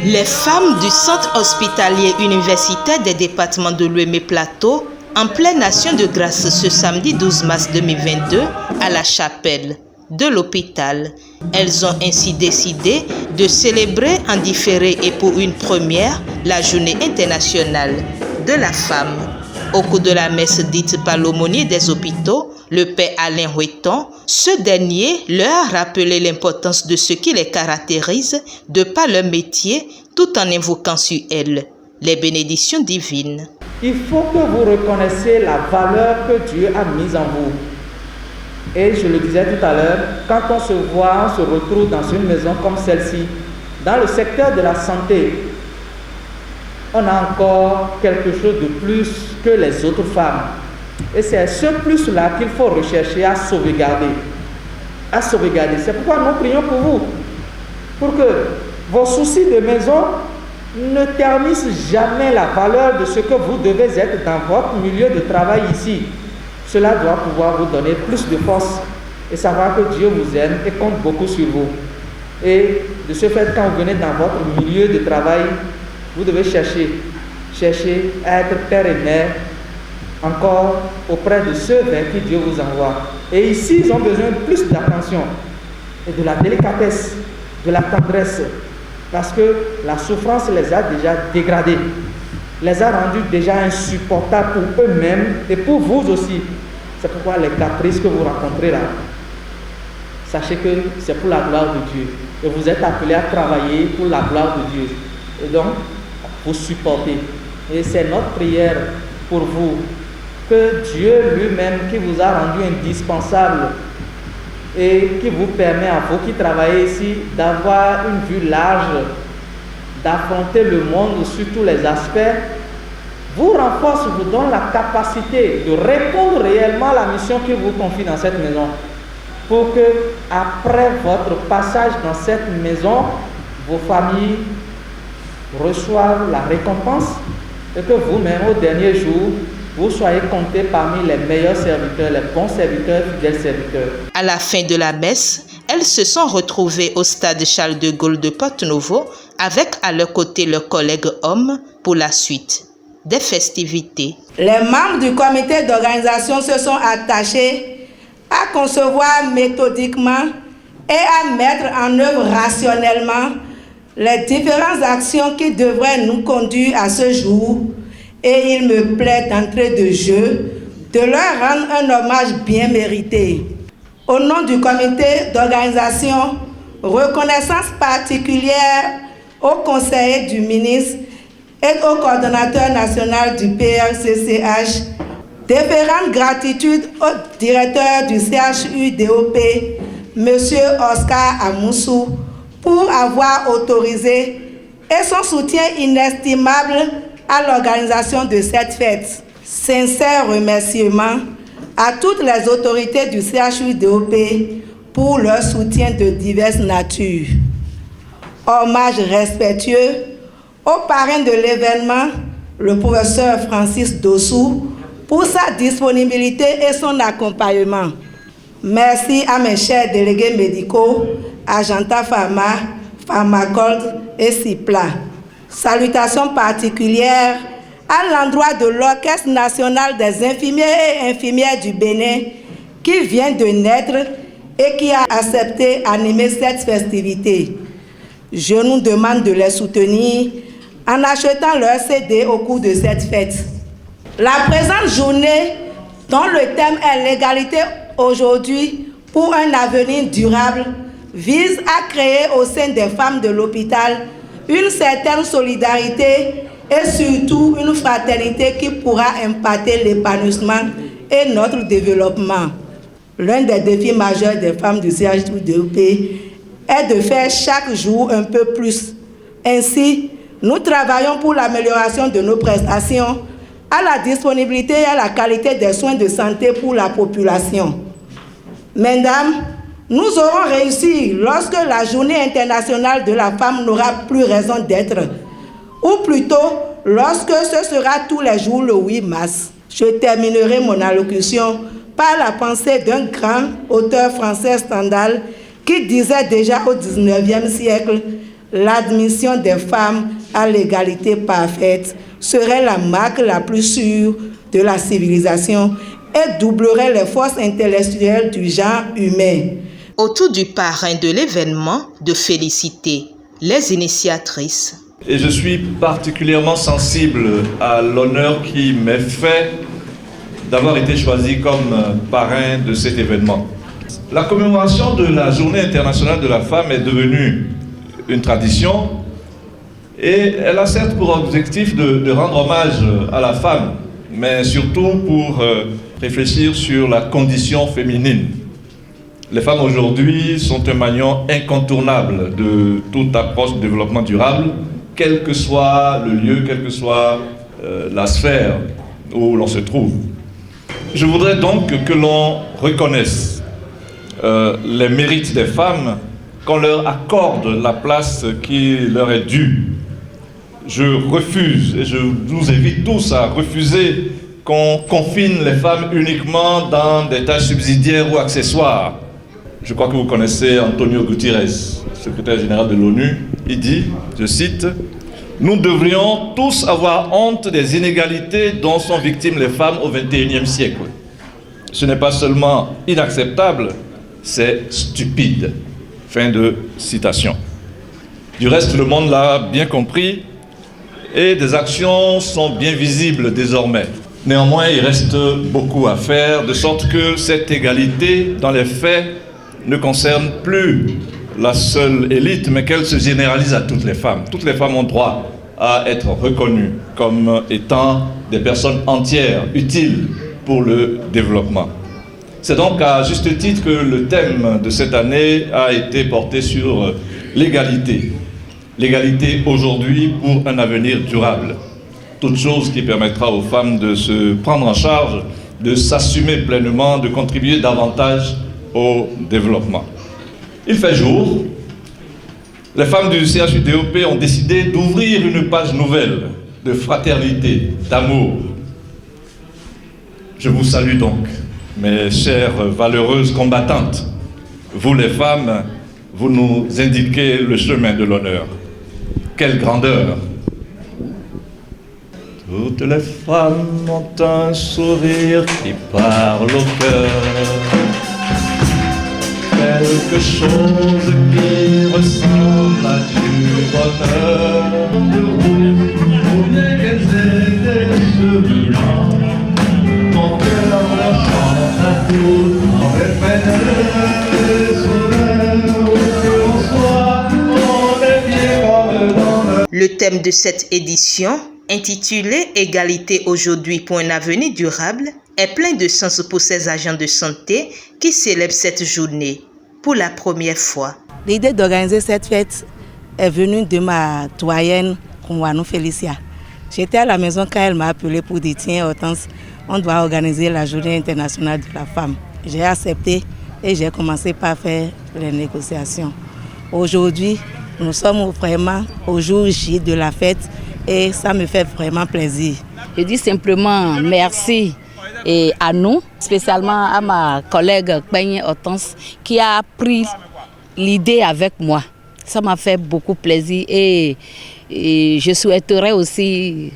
Les femmes du centre hospitalier universitaire des départements de l'Ouémé Plateau, en pleine action de grâce ce samedi 12 mars 2022 à la chapelle de l'hôpital. Elles ont ainsi décidé de célébrer en différé et pour une première la journée internationale de la femme. Au cours de la messe dite par l'aumônier des hôpitaux, le père Alain Hueton, ce dernier leur a rappelé l'importance de ce qui les caractérise de par leur métier, tout en invoquant sur elles les bénédictions divines. Il faut que vous reconnaissiez la valeur que Dieu a mise en vous. Et je le disais tout à l'heure, quand on se retrouve dans une maison comme celle-ci, dans le secteur de la santé, on a encore quelque chose de plus que les autres femmes. Et c'est ce plus-là qu'il faut rechercher à sauvegarder. C'est pourquoi nous prions pour vous. Pour que vos soucis de maison ne ternissent jamais la valeur de ce que vous devez être dans votre milieu de travail ici. Cela doit pouvoir vous donner plus de force et savoir que Dieu vous aime et compte beaucoup sur vous. Et de ce fait, quand vous venez dans votre milieu de travail, vous devez chercher à être père et mère encore auprès de ceux vers qui Dieu vous envoie. Et ici, ils ont besoin de plus d'attention et de la délicatesse, de la tendresse, parce que la souffrance les a déjà dégradés, les a rendus déjà insupportables pour eux-mêmes et pour vous aussi. C'est pourquoi les caprices que vous rencontrez là, sachez que c'est pour la gloire de Dieu. Et vous êtes appelés à travailler pour la gloire de Dieu. Et donc, vous supportez. Et c'est notre prière pour vous, que Dieu lui-même, qui vous a rendu indispensable et qui vous permet à vous qui travaillez ici d'avoir une vue large, d'affronter le monde sur tous les aspects, vous renforce, vous donne la capacité de répondre réellement à la mission qu'il vous confie dans cette maison, pour que après votre passage dans cette maison, vos familles reçoivent la récompense et que vous-même au dernier jour, vous soyez comptés parmi les meilleurs serviteurs, les bons serviteurs, fidèles serviteurs. À la fin de la messe, elles se sont retrouvées au stade Charles de Gaulle de Porte-Nouveau avec à leur côté leurs collègues hommes pour la suite des festivités. Les membres du comité d'organisation se sont attachés à concevoir méthodiquement et à mettre en œuvre rationnellement les différentes actions qui devraient nous conduire à ce jour. Et il me plaît d'entrée de jeu de leur rendre un hommage bien mérité. Au nom du comité d'organisation, reconnaissance particulière aux conseillers du ministre et au coordonnateur national du PRCCH, déférente gratitude au directeur du CHU-DOP, M. Oscar Amoussou, pour avoir autorisé et son soutien inestimable à l'organisation de cette fête. Sincère remerciement à toutes les autorités du CHU-DOP pour leur soutien de diverses natures. Hommage respectueux au parrain de l'événement, le professeur Francis Dossou, pour sa disponibilité et son accompagnement. Merci à mes chers délégués médicaux, Agenta Pharma, Pharmacold et Cipla. Salutations particulières à l'endroit de l'Orchestre national des infirmiers et infirmières du Bénin qui vient de naître et qui a accepté d'animer cette festivité. Je nous demande de les soutenir en achetant leur CD au cours de cette fête. La présente journée, dont le thème est l'égalité aujourd'hui pour un avenir durable, vise à créer au sein des femmes de l'hôpital une certaine solidarité et surtout une fraternité qui pourra impacter l'épanouissement et notre développement. L'un des défis majeurs des femmes du CHU-DOP est de faire chaque jour un peu plus. Ainsi, nous travaillons pour l'amélioration de nos prestations, à la disponibilité et à la qualité des soins de santé pour la population. Mesdames, nous aurons réussi lorsque la Journée internationale de la femme n'aura plus raison d'être, ou plutôt lorsque ce sera tous les jours le 8 mars. Je terminerai mon allocution par la pensée d'un grand auteur français Stendhal qui disait déjà au 19e siècle « l'admission des femmes à l'égalité parfaite serait la marque la plus sûre de la civilisation et doublerait les forces intellectuelles du genre humain. Autour du parrain de l'événement, de féliciter les initiatrices. Et je suis particulièrement sensible à l'honneur qui m'est fait d'avoir été choisi comme parrain de cet événement. La commémoration de la Journée internationale de la femme est devenue une tradition et elle a certes pour objectif de rendre hommage à la femme, mais surtout pour réfléchir sur la condition féminine. Les femmes aujourd'hui sont un maillon incontournable de toute approche de développement durable, quel que soit le lieu, quelle que soit la sphère où l'on se trouve. Je voudrais donc que l'on reconnaisse les mérites des femmes, qu'on leur accorde la place qui leur est due. Je refuse, et je vous invite tous à refuser qu'on confine les femmes uniquement dans des tâches subsidiaires ou accessoires. Je crois que vous connaissez Antonio Guterres, secrétaire général de l'ONU. Il dit, je cite, « Nous devrions tous avoir honte des inégalités dont sont victimes les femmes au XXIe siècle. Ce n'est pas seulement inacceptable, c'est stupide. » Fin de citation. Du reste, le monde l'a bien compris et des actions sont bien visibles désormais. Néanmoins, il reste beaucoup à faire, de sorte que cette égalité, dans les faits, ne concerne plus la seule élite, mais qu'elle se généralise à toutes les femmes. Toutes les femmes ont droit à être reconnues comme étant des personnes entières, utiles pour le développement. C'est donc à juste titre que le thème de cette année a été porté sur l'égalité. L'égalité aujourd'hui pour un avenir durable. Toute chose qui permettra aux femmes de se prendre en charge, de s'assumer pleinement, de contribuer davantage au développement. Il fait jour. Les femmes du CHUDOP ont décidé d'ouvrir une page nouvelle de fraternité, d'amour. Je vous salue donc, mes chères valeureuses combattantes. Vous les femmes, vous nous indiquez le chemin de l'honneur. Quelle grandeur! Toutes les femmes ont un sourire qui parle au cœur. Quelque chose qui ressemble à du bonheur. Pour qu'elles aient des souvenirs, mon cœur leur chante à tout, en répète des souvenirs, où soit, on est bien comme dans le... Le thème de cette édition, intitulé « Égalité aujourd'hui pour un avenir durable », est plein de sens pour ces agents de santé qui célèbrent cette journée pour la première fois. L'idée d'organiser cette fête est venue de ma doyenne, Kouanou Félicia. J'étais à la maison quand elle m'a appelé pour dire « Tiens Hortense, on doit organiser la journée internationale de la femme ». J'ai accepté et j'ai commencé par faire les négociations. Aujourd'hui, nous sommes vraiment au jour J de la fête et ça me fait vraiment plaisir. Je dis simplement merci et à nous, spécialement à ma collègue Kbenye Hortense qui a pris l'idée avec moi. Ça m'a fait beaucoup plaisir et je souhaiterais aussi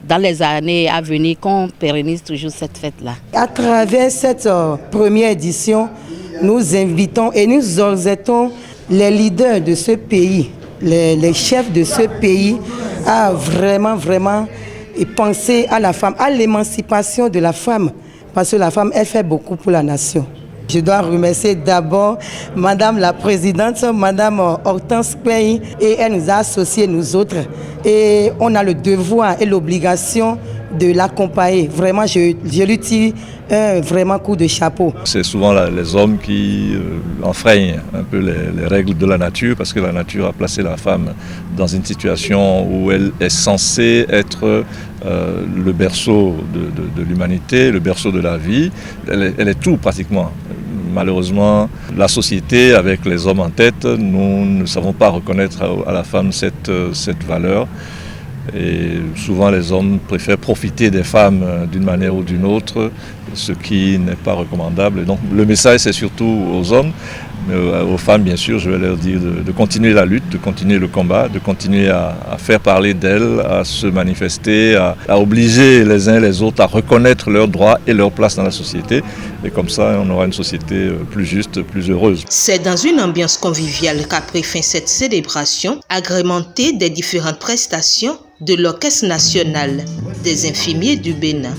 dans les années à venir qu'on pérennise toujours cette fête-là. À travers cette première édition, nous invitons et nous exhortons les leaders de ce pays, les chefs de ce pays à vraiment penser à la femme, à l'émancipation de la femme, parce que la femme, elle fait beaucoup pour la nation. Je dois remercier d'abord Madame la Présidente, Madame Hortense Kbenye, et elle nous a associés, nous autres. Et on a le devoir et l'obligation de l'accompagner. Vraiment, je lui tire un vraiment coup de chapeau. C'est souvent les hommes qui enfreignent un peu les règles de la nature, parce que la nature a placé la femme dans une situation où elle est censée être le berceau de l'humanité, le berceau de la vie. Elle est tout pratiquement. Malheureusement, la société, avec les hommes en tête, nous ne savons pas reconnaître à la femme cette valeur. Et souvent, les hommes préfèrent profiter des femmes d'une manière ou d'une autre, ce qui n'est pas recommandable. Et donc, le message, c'est surtout aux hommes Mais aux femmes, bien sûr, je vais leur dire de continuer la lutte, de continuer le combat, de continuer à faire parler d'elles, à se manifester, à obliger les uns et les autres à reconnaître leurs droits et leur place dans la société. Et comme ça, on aura une société plus juste, plus heureuse. C'est dans une ambiance conviviale qu'a pris fin cette célébration, agrémentée des différentes prestations de l'Orchestre national des infirmiers du Bénin.